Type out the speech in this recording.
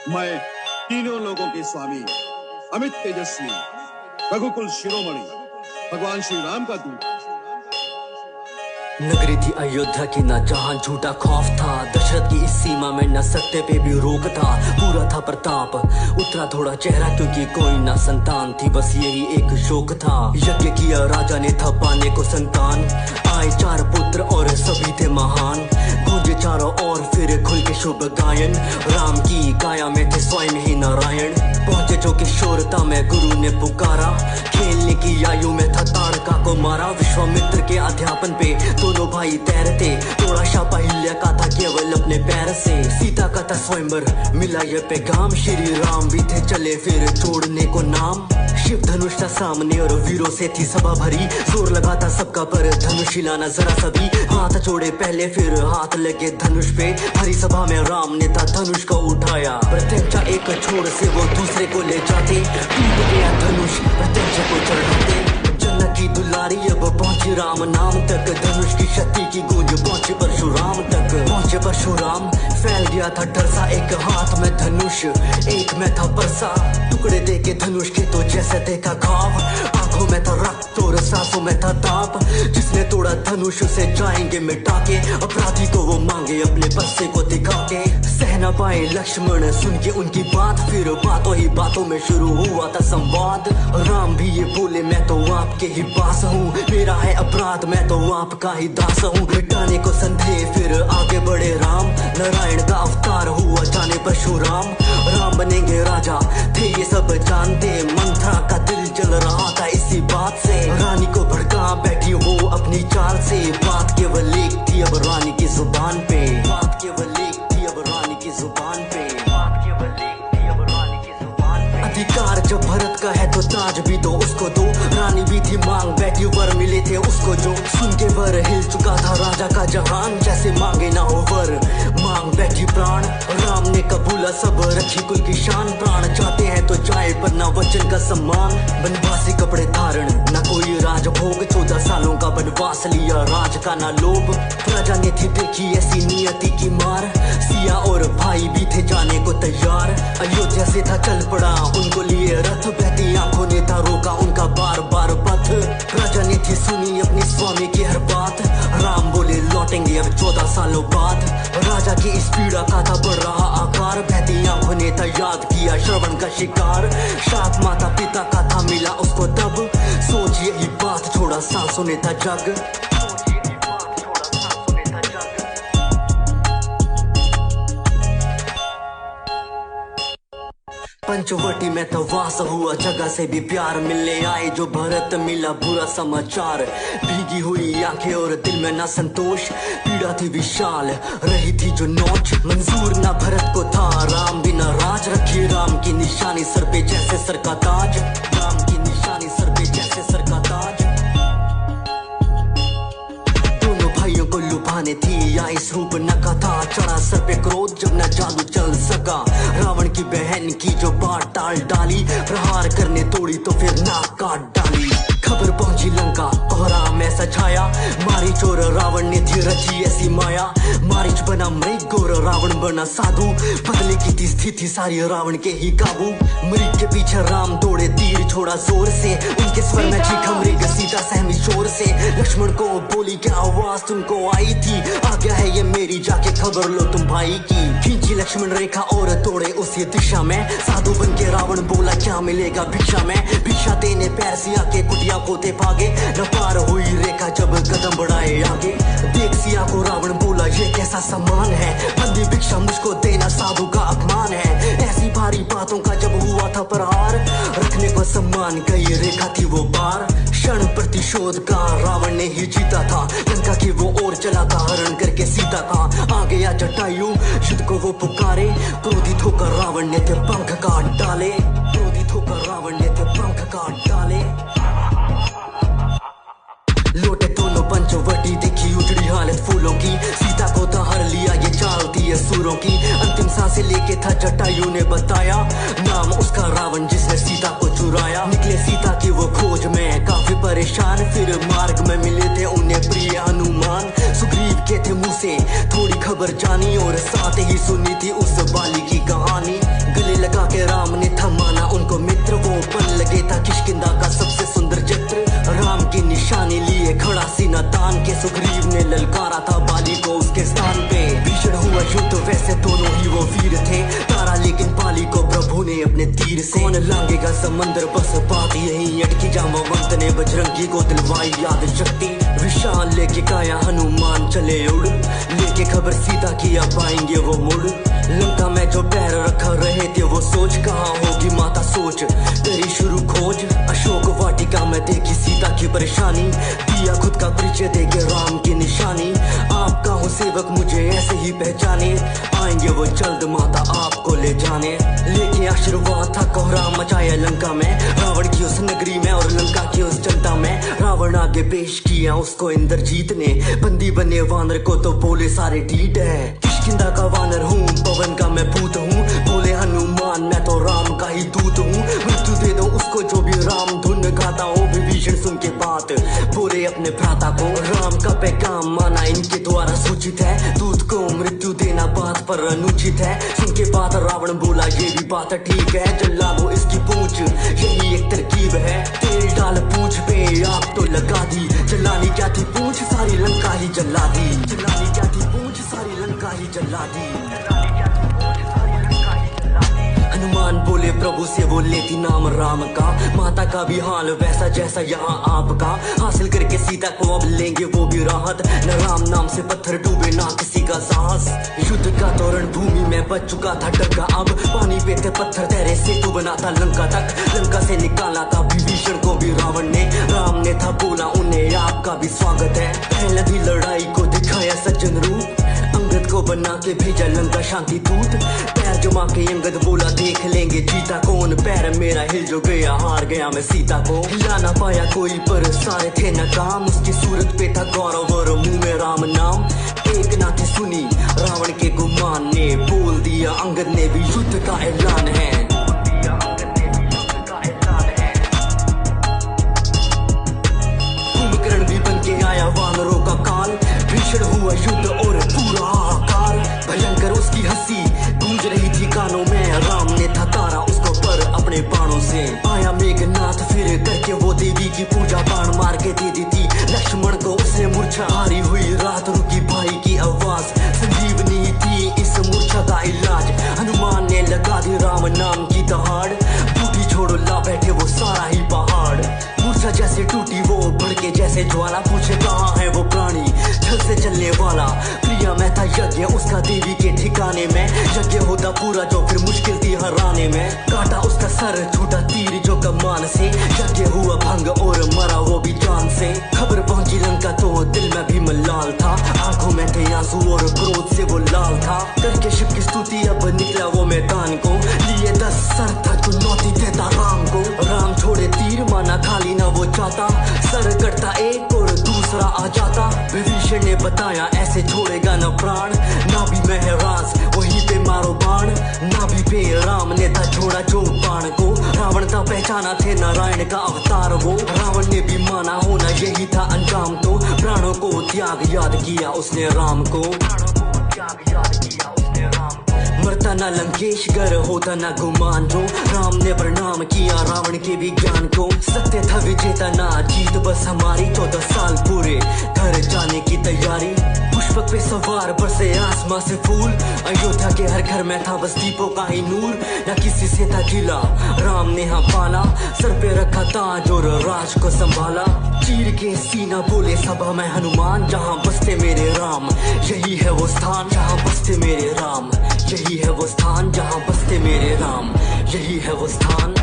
मैं तीनों लोगों के स्वामी अमित तेजस्वी रघुकुल शिरोमणि भगवान श्री राम का दूत। नगरी थी अयोध्या की ना जहां झूठा खौफ था, दशरथ की इस सीमा में न सत्य पे भी रोक था। पूरा था प्रताप, उतरा थोड़ा चेहरा क्योंकि कोई ना संतान थी, बस यही एक शोक था। यज्ञ किया राजा ने था पाने को संतान, आए 4 पुत्र और सभी थे महान। गूंजे चारों ओर फिर खुल के शुभ गायन, राम की काया में थे स्वयं ही नारायण। पहुंचे जो किशोरता में गुरु ने पुकारा, खेलने की आयु में था ताड़का को मारा। विश्वामित्र के अध्यापन पे दोनों भाई तैरते, तोड़ा शापा हिल्या का था केवल अपने पैर से। सीता का था स्वयंवर मिला ये पैगाम, श्री राम भी थे चले फिर छोड़ने को नाम। शिव धनुष था सामने और वीरों से थी सभा भरी, जोर लगा था सबका पर धनुष हिलाना जरा सभी। हाथ जोड़े पहले फिर हाथ लगे धनुष पे, हरी सभा में राम ने था धनुष को उठाया। प्रत्यंचा एक छोड़ से वो दूसरे को ले जाते, टूट गया धनुष प्रत्यंचा को चढ़ाते। जन्नत की दुलारी अब पहुंची राम नाम तक, धनुष की शक्ति की गूंज पहुंची परशुराम तक। पहुंचे परशुराम फैल गया था डर सा, एक हाथ में धनुष एक में था परसा। टुकड़े दे के धनुष के तो जैसे देखा घाव, आंखों में था रक्त और सांसों में था ताप। जिसने तोड़ा धनुष उसे जाएंगे मिटा के, अपराधी को वो मांगे अपने बस्से को दिखा के। सह न पाए लक्ष्मण सुन के उनकी बात, फिर बातों ही बातों में शुरू हुआ था संवाद। राम भी ये बोले मैं तो आपके ही पास हूँ, मेरा है अपराध मैं तो आपका ही दास हूँ। मिटाने को संदेह फिर आगे बढ़े राम, नारायण का अवतार हुआ जाने परशुराम। राम बनेंगे राजा थे ये सब जानते, मंथरा का दिल जल रहा था इसी बात से। रानी को भड़का बैठी वो अपनी चाल से, बात केवल एक थी अब रानी की जुबान पे। बात केवल एक थी अब रानी की जुबान पे। बात केवल एक थी अब रानी की जुबान पे। अधिकार जब भरत का है तो ताज भी दो उसको दो, रानी भी थी मांग बैठी वर मिले थे उसको जो। सुन के वर हिल चुका था राजा का जहान, जैसे मांगे ना हो वर मांग बैठी प्राण। राम ने कबूला सब रखी कुल की शान, प्राण चाहते हैं तो जाए पर ना वचन का सम्मान। बनवासी कपड़े धारण ना कोई राजभोग, 14 सालों का बनवास लिया राज का ना लोभ। प्रजा ने थी देखी ऐसी नियति की मार, सिया और भाई भी थे जाने को तैयार। अयोध्या से था चल पड़ा उनको लिए रथ, बहती आंखों ने था रोका उनका बार बार पथ। प्रजा ने थी सुनी अपनी स्वामी की हर बात, राम बोले लौटेंगे अब 14 सालों बाद। राजा की इस पीड़ा का था बढ़ रहा आकार, बहती आंखों ने था याद किया श्रवण का शिकार। शाप माता पिता का था मिला उसको तब, सोच यही बात छोड़ा सांसों ने था जग। पंचवटी में तो वास हुआ, जगह से भी प्यार मिलने आए जो भरत मिला बुरा समाचार। भीगी हुई आंखें और दिल में ना संतोष, पीड़ा थी विशाल रही थी जो नोच। मंजूर ना भरत को था राम बिना राज, रखी राम की निशानी सर पे जैसे सर का ताज। राम की निशानी सर पे जैसे सर का ताज। दोनों भाइयों को लुभाने थी या इस रूप नका था, चढ़ा सर पे क्रोध जब न जादू चल सका। रावण की बहन की जो बात टाल डाली, प्रहार करने तोड़ी तो फिर नाक काट डाली। खबर पहुंची लंका कोहराम ऐसा छाया, मारी चोर रावण ने थी रची ऐसी माया। मारीच बना मृग और रावण बना साधु, बदले की थी स्थिति सारी रावण के ही काबू। मृग के पीछे राम दौड़े तीर छोड़ा जोर से, उनके स्वर में चीखा मृग सीता सहमी शोर से। लक्ष्मण को बोली क्या आवाज तुमको आई थी, आ गया है ये मेरी जाके खबर लो तुम भाई की। खींची लक्ष्मण रेखा और तोड़े उसी दिशा में, साधु बन के रावण बोला क्या मिलेगा भिक्षा में। भिक्षा देने पैर सिया के कुटिया पोते भागे, न पार हुई रेखा जब कदम बढ़ाए आगे। देख सिया को रावण बोला ये कैसा सम्मान है, बंदी भिक्षा मुझको देना साधु का अपमान है। ऐसी भारी बातों का जब हुआ था प्रहार, रखने को सम्मान गई रेखा थी वो पार। क्षण प्रतिशोध का रावण ने ही जीता था, लंका की वो ओर चला था हरण करके सीता का। आ गया जटायु युद्ध को वो पुकारे, क्रोधित होकर रावण ने थे पंख काट डाले। क्रोधित होकर रावण ने थे पंख काट डाले। लौटे दोनों पंचवटी देखी उजड़ी हालत फूलों की, सीता को था हर लिया ये चाल थी असुरों की। अंतिम सांसें लेके था जटायु ने बताया, नाम उसका रावण जिसने सीता को चुराया। निकले सीता की वो खोज में काफी परेशान, फिर मार्ग में मिले थे उन्हें प्रिय हनुमान। सुग्रीव के थे मुंह से थोड़ी खबर जानी, और साथ ही सुनी थी उस बाली की कहानी। तीर से। कौन लांगेगा समंदर बस बात यही अटकी, जामा मंत ने बजरंगी को दिलवाई याद शक्ति। विशाल लेके काया हनुमान चले उड़, लेके खबर सीता की अब आएंगे वो मुड़। लंका में जो पैर रखा रहे थे वो सोच, कहाँ होगी माता सोच तेरी शुरू खोज। अशोक वाटिका में देखी सीता की परेशानी, दिया खुद का परिचय देके राम की निशानी। आपका हूँ सेवक मुझे ऐसे ही पहचाने, आएंगे वो जल्द माता आपको ले जाने। लेके आशीर्वाद था कोहराम मचाया लंका में, रावण की उस नगरी में और लंका की उस जनता में। रावण आगे पेश किया उसको इंद्रजीत ने, बंदी बने वानर को तो बोले सारे ढीठ है। किष्किंधा का वानर हूँ, पवन का मैं भूत हूँ, बोले हनुमान मैं तो राम का ही दूत हूँ। मृत्यु दे दो उसको जो भी राम धुन गाता हो। विभीषण सुन के बात बोले अपने भ्राता को, राम का पैगाम माना इनके द्वारा सूचित है। दूत को मृत्यु देना बात पर अनुचित है। सुन के बात रावण बोला ये भी बात ठीक है, जला दो इसकी पूंछ यही एक तरकीब है। तेल डाल पूंछ पे आप तो लगा दी, जलानी क्या थी पूंछ सारी लंका ही जला दी। जलानी क्या थी पूंछ सारी लंका ही जला दी। हनुमान बोले प्रभु से वो लेती नाम राम का, माता का भी हाल वैसा जैसा यहाँ आपका। हासिल करके सीता को अब लेंगे वो भी राहत, न राम नाम से पत्थर डूबे ना किसी का साहस। युद्ध का तोरण भूमि में बच चुका था डगा, अब पानी पे थे पत्थर तैरे सेतु बना था लंका तक। लंका से निकाला था विभीषण को भी रावण ने, राम ने था बोला उन्हें आपका भी स्वागत है। पहली लड़ाई को दिखाया सज्जन रूप, अंगद को बना के भेजा लंका शांति दूत। पैर जमा के अंगद बोला देख लेंगे जीता कौन, पैर मेरा हिल जो गया हार गया मैं सीता को। हिला ना पाया कोई पर सारे थे नाकाम, उसकी सूरत पे था गौरव और मुंह में राम नाम। एक ना थी सुनी रावण के गुमान ने, बोल दिया अंगद ने भी युद्ध का ऐलान है। कुंभकर्ण भी बन के आया वानरों का काल, भीषण हुआ युद्ध और पूरा हाहाकार। भयंकर उसकी हंसी गूंज रही थी कानों में, राम ने था तारा उसको पर अपने बाणों से। आया मेघनाथ फिर करके वो देवी की पूजा, बाण मार के दे दी थी लक्ष्मण को उसने मूर्छा। हारी हुई रात रुकी भाई की आवाज, संजीवनी थी इस मूर्छा का इलाज। हनुमान ने लगा दी राम नाम की दहाड़, बूटी छोड़ो ला बैठे वो सारा ही पहाड़। मूर्छा जैसे टूटी वो भड़के जैसे ज्वाला, पूछे कहाँ है वो प्राणी छल से चलने वाला। प्रिया में था यज्ञ उसका देवी के ठिकाने में, यज्ञ होता पूरा जो फिर मुश्किल थी हराने में। काटा उसका सर छूटा तीर जो कमान से, यज्ञ हुआ भंग और मरा वो भी जान से। खबर पहुंची लंका तो दिल में भी मलाल था, आंखों में थे आंसू और क्रोध से वो लाल था। करके शिव की स्तुति अब निकला वो मैदान को, लिए 10 सर था चुनौती देता राम को। राम छोड़े तीर माना खाली ना वो चाहता, सर कटता एक और दूसरा आ जाता। विभीषण ने बताया ऐसे छोड़ेगा न प्राण, ना भी महराज वहीं पे मारो बाण। ना भी पे राम ने था छोड़ा जो बाण को, रावण था पहचाना थे नारायण का अवतार वो। रावण ने भी माना होना यही था अंजाम, तो प्राणों को त्याग याद किया उसने राम को। मरता ना लंकेश गर होता ना गुमान, जो राम ने प्रणाम किया रावण के विज्ञान को। सत्य था विजेता ना जीत बस हमारी, 14 साल पूरे घर जाने की तैयारी। पुष्पक पे सवार बरसे आसमां से फूल, अयोध्या के हर घर में था बस दीपों का ही नूर। न किसी से था गिला राम ने हाँ पाला, सर पे रखा ताज और राज को संभाला। चीर के सीना बोले सभा में हनुमान, जहाँ बसते मेरे राम यही है वो स्थान। जहाँ बसते मेरे राम यही है वो स्थान, जहाँ बसते मेरे राम यही है वो स्थान।